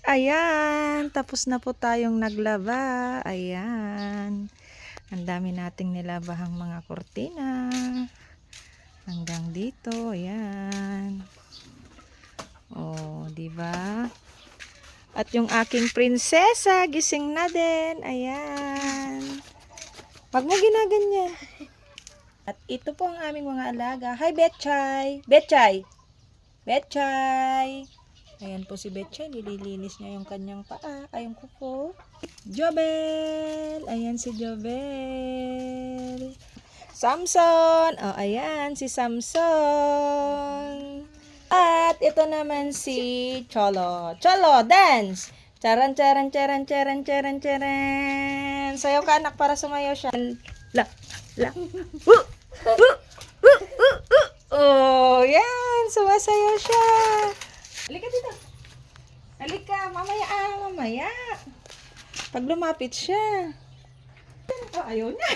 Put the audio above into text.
Ayan, tapos na po tayong naglaba. Ayan. Ang dami nating nilabahang mga kurtina. Hanggang dito, ayan. Oh, 'di ba? At yung aking prinsesa, gising na din. Ayan. Wag mo ginaganyan. At ito po ang aming mga alaga. Hi, Betchay! Betchay! Betchay! Ayan po si Betchay. Nililinis niya yung kanyang paa. Ay, yung kuko. Jobel! Ayan si Jobel. Samson! Oh, ayan si Samson. At ito naman si Cholo. Cholo, dance! Charan, charan, charan, charan, charan, charan. Sayaw ka, anak, para sumayaw siya. La, la. Oh, yan. Sumasayaw siya. Halika dito. Halika. Mamaya, mamaya. Pag lumapit siya. Oh, ayaw niya.